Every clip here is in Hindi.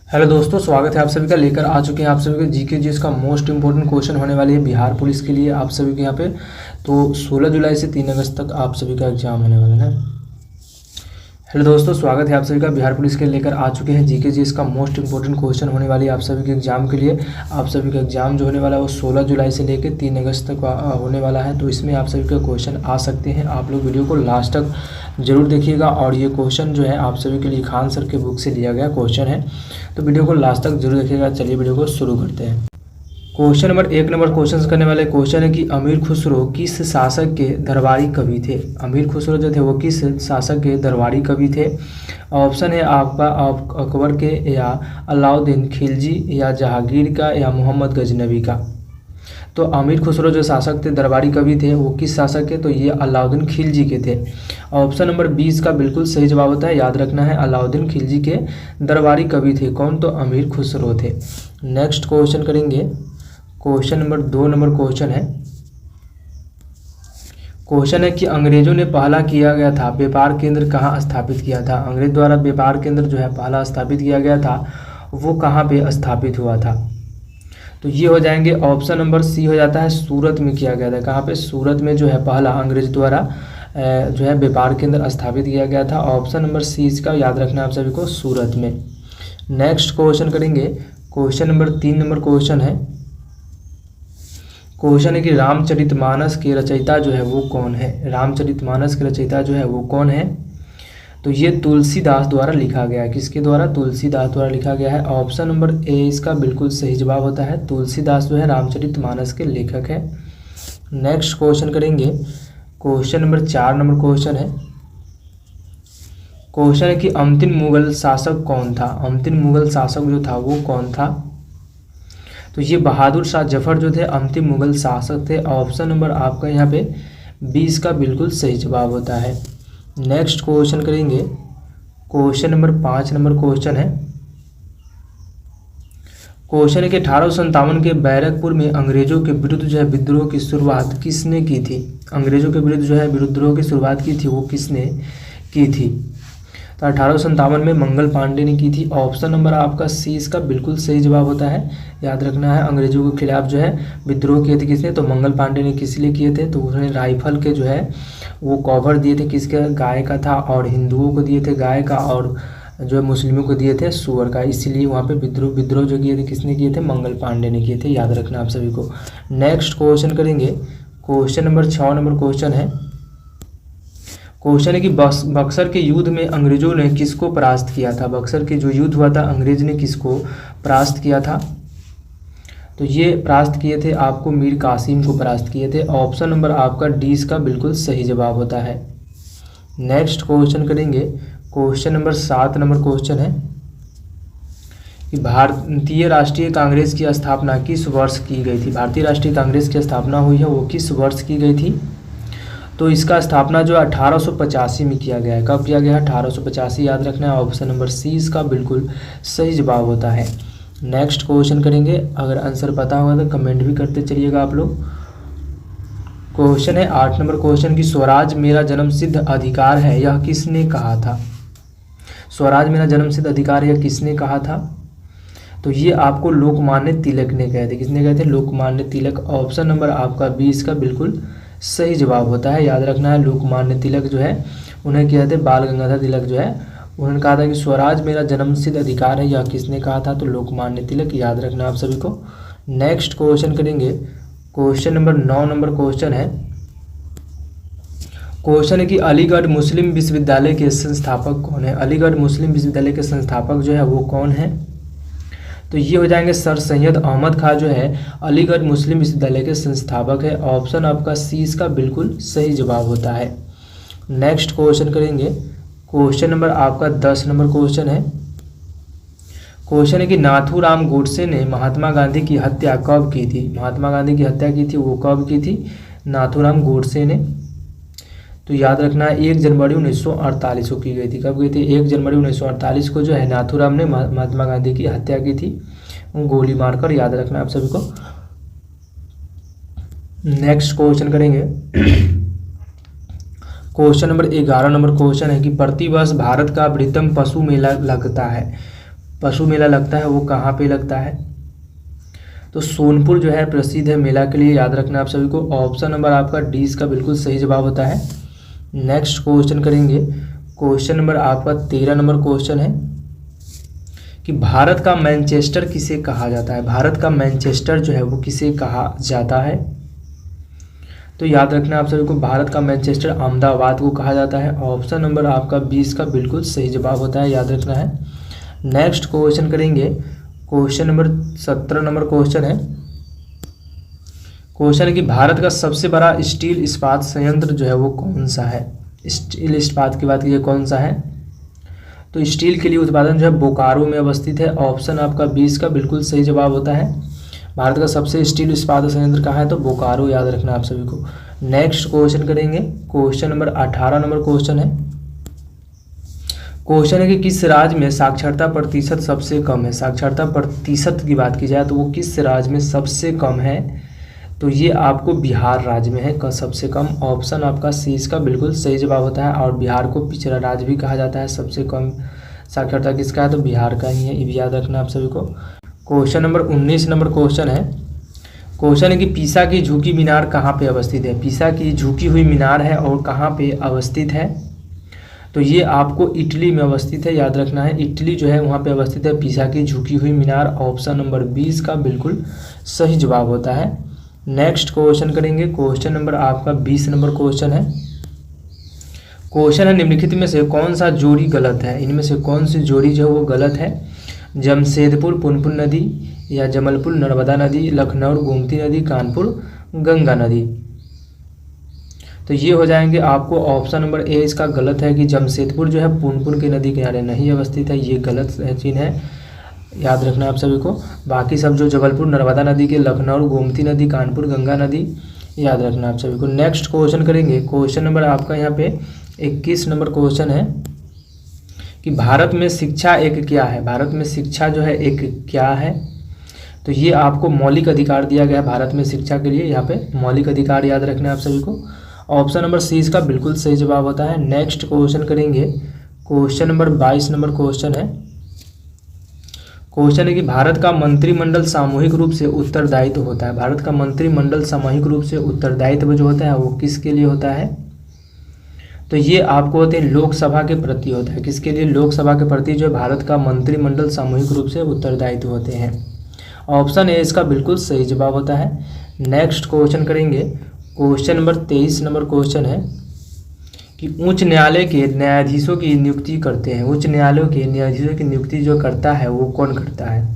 हेलो दोस्तों, स्वागत है आप सभी का। लेकर आ चुके हैं आप सभी के जीके जीएस का मोस्ट इंपॉर्टेंट क्वेश्चन होने वाली है बिहार पुलिस के लिए आप सभी के यहाँ पे। तो 16 जुलाई से 3 अगस्त तक आप सभी का एग्जाम होने वाला है। हेलो दोस्तों, स्वागत है आप सभी का। बिहार पुलिस के लेकर आ चुके हैं जीके जीएस का मोस्ट इंपॉर्टेंट क्वेश्चन होने वाली है आप सभी के एग्जाम के लिए। आप सभी का एग्जाम जो होने वाला है वो 16 जुलाई से लेकर 3 अगस्त तक होने वाला है। तो इसमें आप सभी के क्वेश्चन आ सकते हैं। आप लोग वीडियो को लास्ट तक जरूर देखिएगा। और ये क्वेश्चन जो है आप सभी के लिए खान सर के बुक से लिया गया क्वेश्चन है, तो वीडियो को लास्ट तक जरूर देखिएगा। चलिए वीडियो को शुरू करते हैं। क्वेश्चन नंबर 1 नंबर क्वेश्चन करने वाले क्वेश्चन है कि अमीर खुसरो किस शासक के दरबारी कवि थे। अमीर खुसरो जो थे वो किस शासक के दरबारी कवि थे। ऑप्शन है आपका अकबर के, या अलाउद्दीन खिलजी, या जहांगीर का, या मोहम्मद गजनवी का। तो अमीर खुसरो जो शासक थे, दरबारी कवि थे, वो किस शासक के, तो ये अलाउद्दीन खिलजी के थे। ऑप्शन नंबर 20 का बिल्कुल सही जवाब होता है, याद रखना है। अलाउद्दीन खिलजी के दरबारी कवि थे कौन, तो अमीर खुसरो थे। नेक्स्ट क्वेश्चन करेंगे। क्वेश्चन नंबर 2 नंबर क्वेश्चन है कि अंग्रेजों ने पहला किया गया था व्यापार केंद्र कहाँ स्थापित किया था। अंग्रेज द्वारा व्यापार केंद्र जो है पहला स्थापित किया गया था, वो कहाँ पे स्थापित हुआ था। तो ये हो जाएंगे ऑप्शन नंबर सी हो जाता है, सूरत में किया गया था। कहाँ पे, सूरत में जो है पहला अंग्रेज द्वारा जो है व्यापार केंद्र स्थापित किया गया था। ऑप्शन नंबर सी इसका याद रखना है आप सभी को, सूरत में। नेक्स्ट क्वेश्चन करेंगे। क्वेश्चन नंबर 3 नंबर क्वेश्चन है कि रामचरितमानस के रचयिता जो है वो कौन है। रामचरितमानस के रचयिता जो है वो कौन है, तो ये तुलसीदास द्वारा लिखा गया है। किसके द्वारा, तुलसीदास द्वारा लिखा गया है। ऑप्शन नंबर ए इसका बिल्कुल सही जवाब होता है। तुलसीदास जो है रामचरितमानस के लेखक है। नेक्स्ट क्वेश्चन करेंगे। क्वेश्चन नंबर 4 नंबर क्वेश्चन है कि अंतिम मुगल शासक कौन था। अंतिम मुगल शासक जो था वो कौन था, तो ये बहादुर शाह जफर जो थे अंतिम मुगल शासक थे। ऑप्शन नंबर आपका यहाँ पे 20 का बिल्कुल सही जवाब होता है। नेक्स्ट क्वेश्चन करेंगे। क्वेश्चन नंबर 5 नंबर क्वेश्चन है कि 1857 के बैरकपुर में अंग्रेजों के विरुद्ध जो है विद्रोह की शुरुआत किसने की थी। अंग्रेजों के विरुद्ध जो है विद्रोह की शुरुआत की थी वो किसने की थी, तो 1857 में मंगल पांडे ने की थी। ऑप्शन नंबर आपका सी इसका बिल्कुल सही जवाब होता है, याद रखना है। अंग्रेजों के खिलाफ जो है विद्रोह किए थे किसने, तो मंगल पांडे ने किस लिए किए थे, तो उन्होंने राइफल के जो है वो कवर दिए थे, किसके, गाय का था। और हिंदुओं को दिए थे गाय का, और जो है मुस्लिमों को दिए थे सूअर का। इसीलिए वहाँ पे विद्रोह जो किए थे किसने किए थे, मंगल पांडे ने किए थे, याद रखना आप सभी को। नेक्स्ट क्वेश्चन करेंगे। क्वेश्चन नंबर 6 नंबर क्वेश्चन है कि बक्सर के युद्ध में अंग्रेजों ने किसको परास्त किया था। बक्सर के जो युद्ध हुआ था अंग्रेज ने किसको परास्त किया था, तो ये परास्त किए थे आपको मीर कासिम को परास्त किए थे। ऑप्शन नंबर आपका डी इसका बिल्कुल सही जवाब होता है। नेक्स्ट क्वेश्चन करेंगे। क्वेश्चन नंबर 7 नंबर क्वेश्चन है कि भारतीय राष्ट्रीय कांग्रेस की स्थापना किस वर्ष की गई थी। भारतीय राष्ट्रीय कांग्रेस की स्थापना हुई है वो किस वर्ष की गई थी, तो इसका स्थापना जो 1885 में किया गया है। कब किया गया है, 1885, याद रखना है। ऑप्शन नंबर सी इसका बिल्कुल सही जवाब होता है। नेक्स्ट क्वेश्चन करेंगे। अगर आंसर पता होगा तो कमेंट भी करते चलिएगा आप लोग। क्वेश्चन है 8 नंबर क्वेश्चन की स्वराज मेरा जन्मसिद्ध अधिकार है यह किसने कहा था। स्वराज मेरा जन्मसिद्ध अधिकार है यह किसने कहा था, तो ये आपको लोकमान्य तिलक ने कहे थे। किसने कहे थे, लोकमान्य तिलक। ऑप्शन नंबर आपका 20 का बिल्कुल सही जवाब होता है, याद रखना है। लोकमान्य तिलक जो है उन्हें कहते थे, बाल गंगाधर तिलक जो है उन्होंने कहा था कि स्वराज मेरा जन्मसिद्ध अधिकार है, यह किसने कहा था, तो लोकमान्य तिलक, याद रखना आप सभी को। नेक्स्ट क्वेश्चन करेंगे। क्वेश्चन नंबर 9 नंबर क्वेश्चन है कि अलीगढ़ मुस्लिम विश्वविद्यालय के संस्थापक कौन है। अलीगढ़ मुस्लिम विश्वविद्यालय के संस्थापक जो है वो कौन है, तो ये हो जाएंगे सर सैयद अहमद खां जो है अलीगढ़ मुस्लिम विश्वविद्यालय के संस्थापक है। ऑप्शन आपका सी इसका बिल्कुल सही जवाब होता है। नेक्स्ट क्वेश्चन करेंगे। क्वेश्चन नंबर आपका 10 नंबर क्वेश्चन है कि नाथूराम गोडसे ने महात्मा गांधी की हत्या कब की थी। महात्मा गांधी की हत्या की थी वो कब की थी, नाथूराम गोडसे ने, तो याद रखना है 1 जनवरी 1948 को की गई थी। कब गई थी, 1 जनवरी 1948 को जो है नाथूराम ने महात्मा गांधी की हत्या की थी गोली मारकर, याद रखना आप सभी को। नेक्स्ट क्वेश्चन करेंगे। क्वेश्चन नंबर 11 नंबर क्वेश्चन है कि प्रतिवर्ष भारत का बृहत्तम पशु मेला लगता है। पशु मेला लगता है वो कहाँ पे लगता है? तो सोनपुर जो है प्रसिद्ध है मेला के लिए, याद रखना आप सभी को। ऑप्शन नंबर आपका डी इसका बिल्कुल सही जवाब होता है। नेक्स्ट क्वेश्चन करेंगे, क्वेश्चन नंबर आपका 13 नंबर क्वेश्चन है कि भारत का मैनचेस्टर किसे कहा जाता है? भारत का मैनचेस्टर जो है वो किसे कहा जाता है? तो याद रखना आप सभी को, भारत का मैनचेस्टर अहमदाबाद को कहा जाता है। ऑप्शन नंबर आपका 20 का बिल्कुल सही जवाब होता है, याद रखना है। नेक्स्ट क्वेश्चन करेंगे, क्वेश्चन नंबर 17 नंबर क्वेश्चन है। क्वेश्चन है कि भारत का सबसे बड़ा स्टील इस्पात संयंत्र जो है वो कौन सा है? स्टील इस्पात की बात कीजिए कौन सा है? तो स्टील के लिए उत्पादन जो है बोकारो में अवस्थित है। ऑप्शन आपका 20 का बिल्कुल सही जवाब होता है। भारत का सबसे स्टील इस्पात संयंत्र कहाँ है? तो बोकारो, याद रखना आप सभी को। नेक्स्ट क्वेश्चन करेंगे, क्वेश्चन नंबर 18 नंबर क्वेश्चन है। क्वेश्चन है कि किस राज्य में साक्षरता प्रतिशत सबसे कम है? साक्षरता प्रतिशत की बात की जाए तो वो किस राज्य में सबसे कम है? तो ये आपको बिहार राज्य में है सबसे कम। ऑप्शन आपका सी इसका बिल्कुल सही जवाब होता है। और बिहार को पिछड़ा राज्य भी कहा जाता है। सबसे कम साक्षरता किसका है? तो बिहार का ही है, ये भी याद रखना आप सभी को। क्वेश्चन नंबर 19 नंबर क्वेश्चन है। क्वेश्चन है कि पीसा की झुकी मीनार कहाँ पे अवस्थित है? पीसा की झुकी हुई मीनार है और कहाँ पे अवस्थित है? तो ये आपको इटली में अवस्थित है, याद रखना है। इटली जो है वहाँ पे अवस्थित है पीसा की झुकी हुई मीनार। ऑप्शन नंबर 20 का बिल्कुल सही जवाब होता है। नेक्स्ट क्वेश्चन करेंगे, क्वेश्चन नंबर आपका 20 नंबर क्वेश्चन है। क्वेश्चन है निम्नलिखित में से कौन सा जोड़ी गलत है? इनमें से कौन सी जोड़ी जो है वो गलत है? जमशेदपुर पुनपुन नदी, या जमलपुर नर्मदा नदी, लखनऊ गोमती नदी, कानपुर गंगा नदी। तो ये हो जाएंगे आपको ऑप्शन नंबर ए इसका गलत है कि जमशेदपुर जो है पुनपुन के नदी किनारे नहीं अवस्थित है, ये गलत चीज़ है, याद रखना आप सभी को। बाकी सब जो जबलपुर नर्मदा नदी के, लखनऊ गोमती नदी, कानपुर गंगा नदी, याद रखना आप सभी को। नेक्स्ट क्वेश्चन करेंगे, क्वेश्चन नंबर आपका यहाँ पे 21 नंबर क्वेश्चन है कि भारत में शिक्षा एक क्या है? भारत में शिक्षा जो है एक क्या है? तो ये आपको मौलिक अधिकार दिया गया है भारत में शिक्षा के लिए, यहाँ पे मौलिक अधिकार याद रखना है आप सभी को। ऑप्शन नंबर सी इसका बिल्कुल सही जवाब होता है। नेक्स्ट क्वेश्चन करेंगे, क्वेश्चन नंबर 22 नंबर क्वेश्चन है। क्वेश्चन है कि भारत का मंत्रिमंडल सामूहिक रूप से उत्तरदायित्व होता है। भारत का मंत्रिमंडल सामूहिक रूप से उत्तरदायित्व जो होता है वो किसके लिए होता है? तो ये आपको होते हैं लोकसभा के प्रति होता है। किसके लिए? लोकसभा के प्रति जो है भारत का मंत्रिमंडल सामूहिक रूप से उत्तरदायित्व होते हैं। ऑप्शन ए इसका बिल्कुल सही जवाब होता है। नेक्स्ट क्वेश्चन करेंगे, क्वेश्चन नंबर 23 नंबर क्वेश्चन है कि उच्च न्यायालय के न्यायाधीशों की नियुक्ति करते हैं। उच्च न्यायालयों के न्यायाधीशों की नियुक्ति जो करता है वो कौन करता है?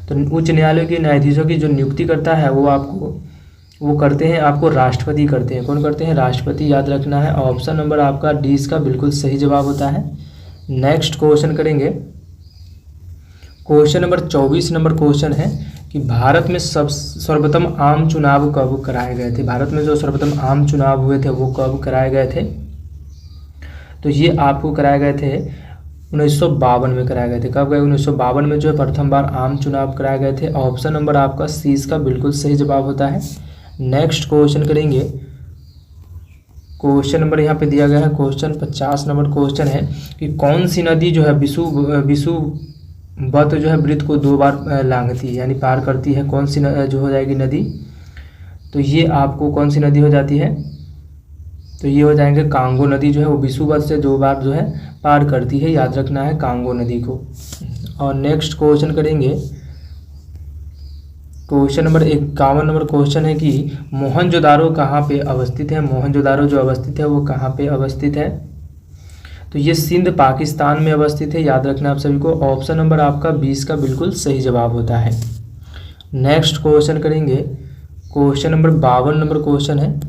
तो उच्च न्यायालयों के न्यायाधीशों की जो नियुक्ति करता है वो करते हैं आपको राष्ट्रपति करते हैं। कौन करते हैं? राष्ट्रपति, याद रखना है। ऑप्शन नंबर आपका डी इसका बिल्कुल सही जवाब होता है। नेक्स्ट क्वेश्चन करेंगे, क्वेश्चन नंबर 24 नंबर क्वेश्चन है कि भारत में सर्वप्रथम आम चुनाव कब कराए गए थे? भारत में जो सर्वप्रथम आम चुनाव हुए थे वो कब कराए गए थे? तो ये आपको कराए गए थे 1952 में कराए गए थे। कब गए? 1952 में जो है प्रथम बार आम चुनाव कराए गए थे। ऑप्शन नंबर आपका सी इसका बिल्कुल सही जवाब होता है। नेक्स्ट क्वेश्चन करेंगे, क्वेश्चन नंबर यहाँ पे दिया गया है, क्वेश्चन 50 नंबर क्वेश्चन है कि कौन सी नदी जो है विषुवत जो है वृत्त को 2 बार लांघती है, यानी पार करती है? कौन सी जो हो जाएगी नदी? तो ये आपको कौन सी नदी हो जाती है? तो ये हो जाएंगे कांगो नदी जो है वो विषुवत से 2 बार जो है पार करती है, याद रखना है कांगो नदी को। और नेक्स्ट क्वेश्चन करेंगे, क्वेश्चन नंबर 51 नंबर क्वेश्चन है कि मोहनजोदारो कहाँ पे अवस्थित है? मोहनजोदारो जो अवस्थित है वो कहाँ पे अवस्थित है? तो ये सिंध पाकिस्तान में अवस्थित है, याद रखना आप सभी को। ऑप्शन नंबर आपका 20 का बिल्कुल सही जवाब होता है। नेक्स्ट क्वेश्चन करेंगे, क्वेश्चन नंबर 52 नंबर क्वेश्चन है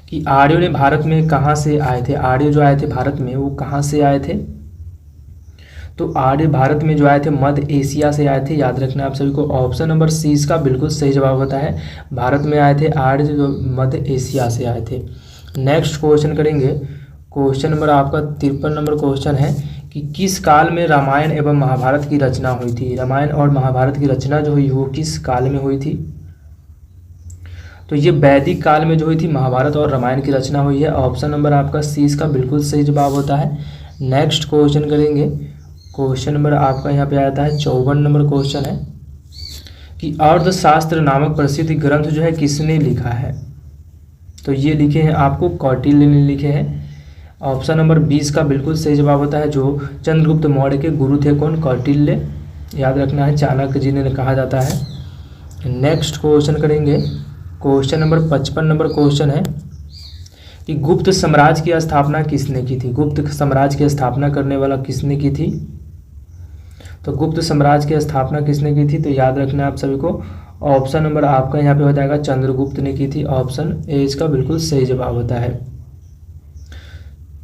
कि आर्यों ने भारत में कहाँ से आए थे? आर्य जो आए थे भारत में वो कहाँ से आए थे? तो आर्य भारत में जो आए थे मध्य एशिया से आए थे, याद रखना आप सभी को। ऑप्शन नंबर सी इसका बिल्कुल सही जवाब होता है। भारत में आए थे आर्य जो मध्य एशिया से आए थे। नेक्स्ट क्वेश्चन करेंगे, क्वेश्चन नंबर आपका 53 नंबर क्वेश्चन है कि किस काल में रामायण एवं महाभारत की रचना हुई थी? रामायण और महाभारत की रचना जो हुई वो किस काल में हुई थी? तो ये वैदिक काल में जो हुई थी महाभारत और रामायण की रचना हुई है। ऑप्शन नंबर आपका सी इसका बिल्कुल सही जवाब होता है। नेक्स्ट क्वेश्चन करेंगे, क्वेश्चन नंबर आपका यहाँ पे आता है 54 नंबर क्वेश्चन है कि अर्थशास्त्र नामक प्रसिद्ध ग्रंथ जो है किसने लिखा है। तो ये लिखे हैं आपको कौटिल्य ने लिखे हैं। ऑप्शन नंबर 20 का बिल्कुल सही जवाब होता है। जो चंद्रगुप्त मौर्य के गुरु थे कौन, कौटिल्य। याद रखना है, चाणक्य जी ने कहा जाता है। नेक्स्ट क्वेश्चन करेंगे, क्वेश्चन नंबर 55 नंबर क्वेश्चन है कि गुप्त साम्राज्य की स्थापना किसने की थी। गुप्त साम्राज्य की स्थापना करने वाला किसने की थी। तो गुप्त साम्राज्य की स्थापना किसने की थी, तो याद रखना है आप सभी को। ऑप्शन नंबर आपका यहाँ पे हो जाएगा चंद्रगुप्त ने की थी। ऑप्शन ए इसका बिल्कुल सही जवाब होता है।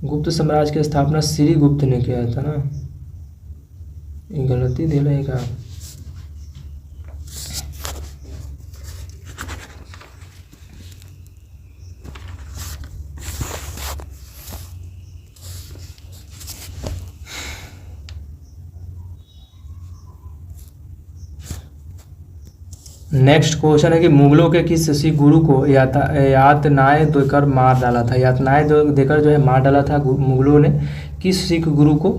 गुप्त साम्राज्य की स्थापना श्रीगुप्त ने किया था ना, ये गलती दे रहेगा। नेक्स्ट क्वेश्चन है कि मुगलों के किस सिख गुरु को यातनाएं देकर मार डाला था। यातनाएं देकर जो है मार डाला था मुगलों ने किस सिख गुरु को।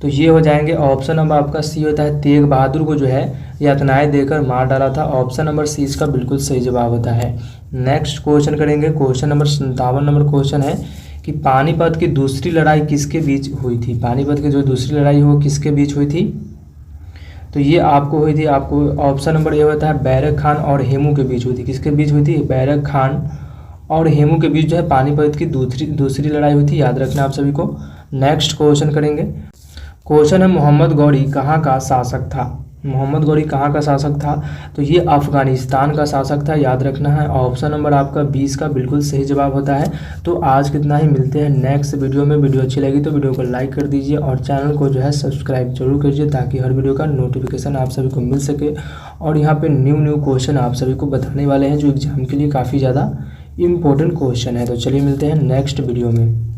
तो ये हो जाएंगे ऑप्शन नंबर आपका सी होता है, तेग बहादुर को जो है यातनाएं देकर मार डाला था। ऑप्शन नंबर सी इसका बिल्कुल सही जवाब होता है। नेक्स्ट क्वेश्चन करेंगे, क्वेश्चन नंबर 57 नंबर क्वेश्चन है कि पानीपत की दूसरी लड़ाई किसके बीच हुई थी। पानीपत की जो दूसरी लड़ाई हो किसके बीच हुई थी। तो ये आपको हुई थी, आपको ऑप्शन नंबर ए होता है बैरक खान और हेमू के बीच हुई थी। किसके बीच हुई थी, बैरक खान और हेमू के बीच जो है पानीपत की दूसरी लड़ाई हुई थी। याद रखना आप सभी को। नेक्स्ट क्वेश्चन करेंगे, क्वेश्चन है मोहम्मद गौरी कहाँ का शासक था। मोहम्मद गौरी कहाँ का शासक था, तो ये अफगानिस्तान का शासक था। याद रखना है, ऑप्शन नंबर आपका 20 का बिल्कुल सही जवाब होता है। तो आज कितना ही, मिलते हैं नेक्स्ट वीडियो में। वीडियो अच्छी लगी तो वीडियो को लाइक कर दीजिए और चैनल को जो है सब्सक्राइब जरूर कीजिए ताकि हर वीडियो का नोटिफिकेशन आप सभी को मिल सके। और यहाँ पे न्यू क्वेश्चन आप सभी को बताने वाले हैं जो एग्जाम के लिए काफ़ी ज़्यादा इंपॉर्टेंट क्वेश्चन है। तो चलिए मिलते हैं नेक्स्ट वीडियो में।